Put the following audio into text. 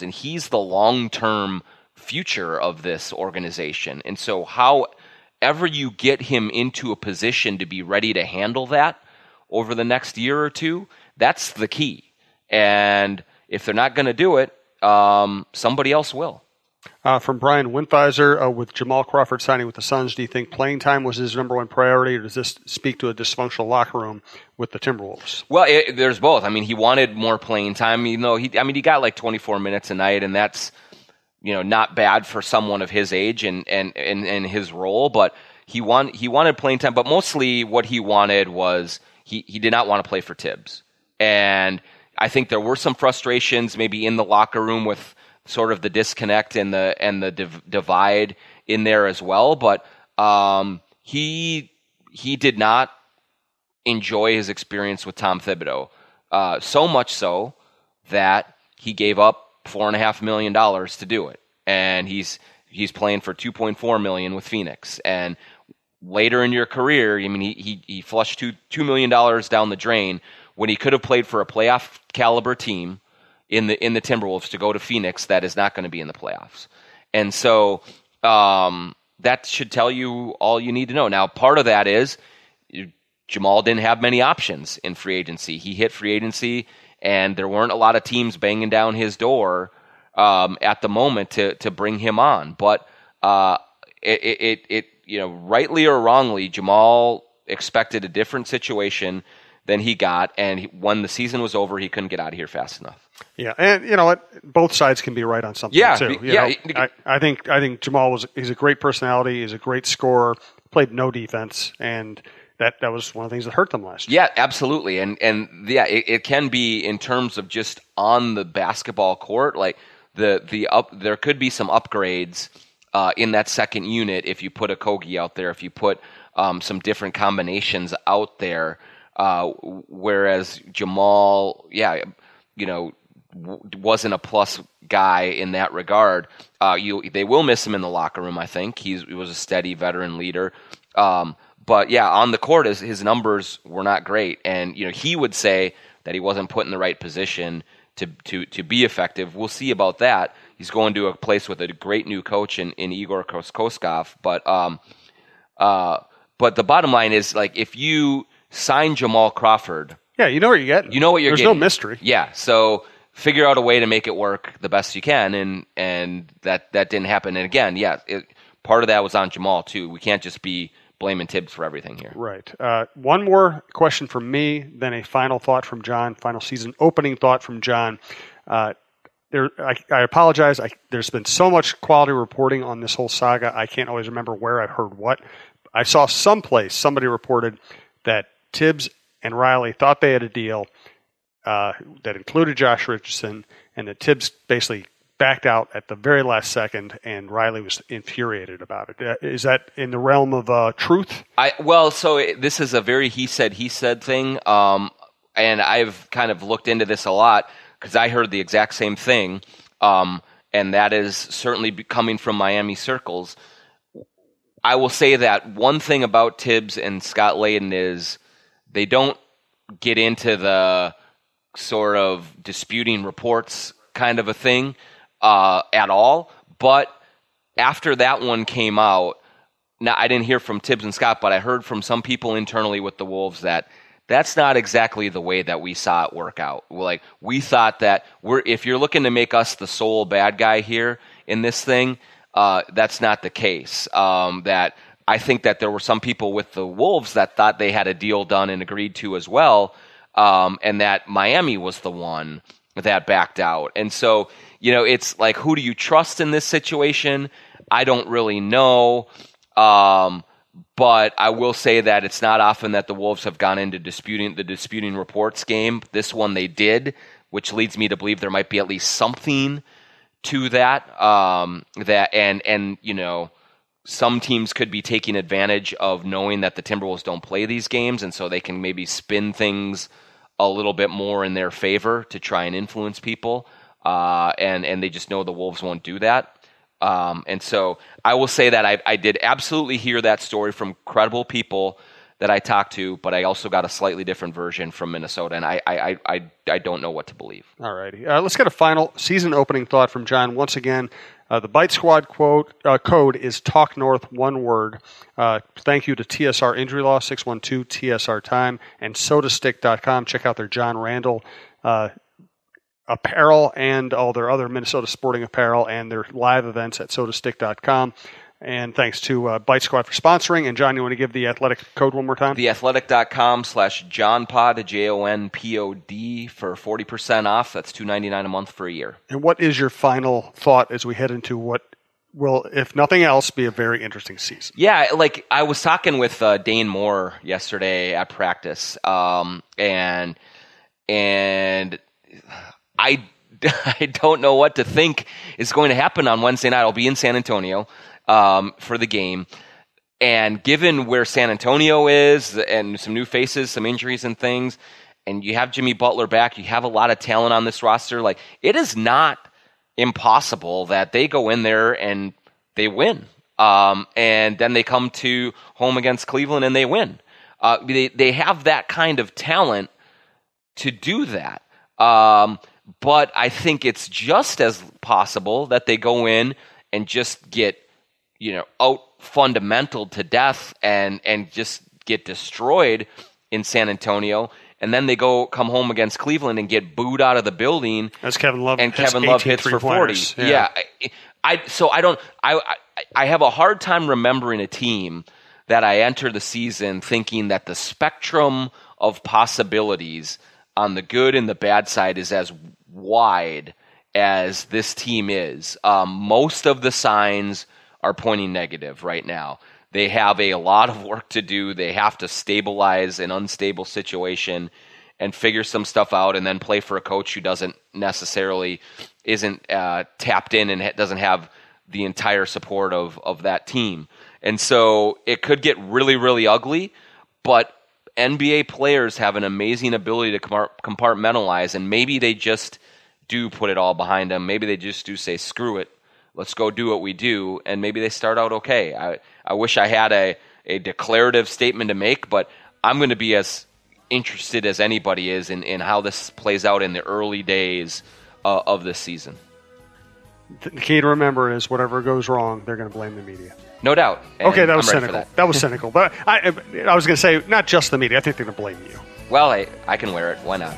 arms, and he's the long-term future of this organization. And so however you get him into a position to be ready to handle that over the next year or two, that's the key. And if they're not going to do it, somebody else will. From Brian Winthizer, with Jamal Crawford signing with the Suns, do you think playing time was his number one priority, or does this speak to a dysfunctional locker room with the Timberwolves? Well, there's both. I mean, he wanted more playing time, even though he got like 24 minutes a night, and that's, not bad for someone of his age and his role. But he wanted playing time. But mostly, what he wanted was he did not want to play for Tibbs, and I think there were some frustrations maybe in the locker room with sort of the disconnect and the divide in there as well. But he did not enjoy his experience with Tom Thibodeau, so much so that he gave up $4.5 million to do it, and he's playing for $2.4 million with Phoenix. And later in your career, I mean, he flushed $2 million down the drain when he could have played for a playoff caliber team in the Timberwolves to go to Phoenix that is not going to be in the playoffs. And so that should tell you all you need to know. Now, part of that is Jamal didn't have many options in free agency. He hit free agency, and there weren't a lot of teams banging down his door at the moment to bring him on. But rightly or wrongly, Jamal expected a different situation than he got, and when the season was over, he couldn't get out of here fast enough. Yeah, and you know what? Both sides can be right on something too. I think Jamal he's a great personality. He's a great scorer. Played no defense, and that was one of the things that hurt them last year. Yeah, absolutely, and it can be in terms of just on the basketball court, like there could be some upgrades in that second unit if you put a Kogi out there, if you put some different combinations out there. Whereas Jamal, wasn't a plus guy in that regard. They will miss him in the locker room, I think. He was a steady veteran leader. But yeah, on the court, his numbers were not great. And, he would say that he wasn't put in the right position to be effective. We'll see about that. He's going to a place with a great new coach in Igor Koskov. But the bottom line is, like, if you sign Jamal Crawford, yeah, you know what you're getting. You know what you're getting. There's no mystery. Yeah, so figure out a way to make it work the best you can, and that didn't happen. And again, part of that was on Jamal too. We can't just be blaming Tibbs for everything here. Right. One more question from me, then a final thought from John, final season opening thought from John. I apologize. There's been so much quality reporting on this whole saga, I can't always remember where I heard what. I saw someplace somebody reported that Tibbs and Riley thought they had a deal that included Josh Richardson, and that Tibbs basically backed out at the very last second, and Riley was infuriated about it. Is that in the realm of truth? This is a very he said thing, and I've kind of looked into this a lot because I heard the exact same thing, and that is certainly coming from Miami circles. I will say that one thing about Tibbs and Scott Layden is they don't get into the sort of disputing reports kind of a thing at all. But after that one came out, now I didn't hear from Tibbs and Scott, but I heard from some people internally with the Wolves that that's not exactly the way that we saw it work out. Like, we thought that if you're looking to make us the sole bad guy here in this thing, that's not the case. That I think that there were some people with the Wolves that thought they had a deal done and agreed to as well, and that Miami was the one that backed out. And so, it's like, who do you trust in this situation? I don't really know, but I will say that it's not often that the Wolves have gone into disputing reports game. This one they did, which leads me to believe there might be at least something to that, some teams could be taking advantage of knowing that the Timberwolves don't play these games, and so they can maybe spin things a little bit more in their favor to try and influence people, and they just know the Wolves won't do that. And so I will say that I did absolutely hear that story from credible people that I talked to, but I also got a slightly different version from Minnesota, and I don't know what to believe. All righty. Let's get a final season opening thought from John. Once again, the Bite Squad code is Talk North, one word. Thank you to TSR Injury Law, 612 TSR Time, and sodastick.com. Check out their John Randall apparel and all their other Minnesota sporting apparel and their live events at sodastick.com. And thanks to Bite Squad for sponsoring. And John, you want to give the Athletic code one more time? Theathletic.com/JONPOD, JONPOD for 40% off. That's $2.99 a month for a year. And what is your final thought as we head into what will, if nothing else, be a very interesting season? Yeah, like I was talking with Dane Moore yesterday at practice, and I don't know what to think is going to happen on Wednesday night. I'll be in San Antonio for the game. And given where San Antonio is and some new faces, some injuries and things, and you have Jimmy Butler back, you have a lot of talent on this roster, like it is not impossible that they go in there and they win. And then they come to home against Cleveland and they win. They have that kind of talent to do that. But I think it's just as possible that they go in and just get, out fundamental to death and just get destroyed in San Antonio. And then they come home against Cleveland and get booed out of the building. As Kevin Love hits for 40. Yeah. I have a hard time remembering a team that I entered the season thinking that the spectrum of possibilities on the good and the bad side is as wide as this team is. Most of the signs are pointing negative right now. They have a lot of work to do. They have to stabilize an unstable situation and figure some stuff out and then play for a coach who isn't tapped in and doesn't have the entire support of that team. And so it could get really, really ugly, but NBA players have an amazing ability to compartmentalize, and maybe they just do put it all behind them. Maybe they just do say, screw it, let's go do what we do, and maybe they start out okay. I wish I had a declarative statement to make, but I'm going to be as interested as anybody is in how this plays out in the early days of this season. The key to remember is whatever goes wrong, they're going to blame the media. No doubt. Okay, that was cynical. That was cynical. But I was going to say, not just the media. I think they're going to blame you. Well, I can wear it. Why not?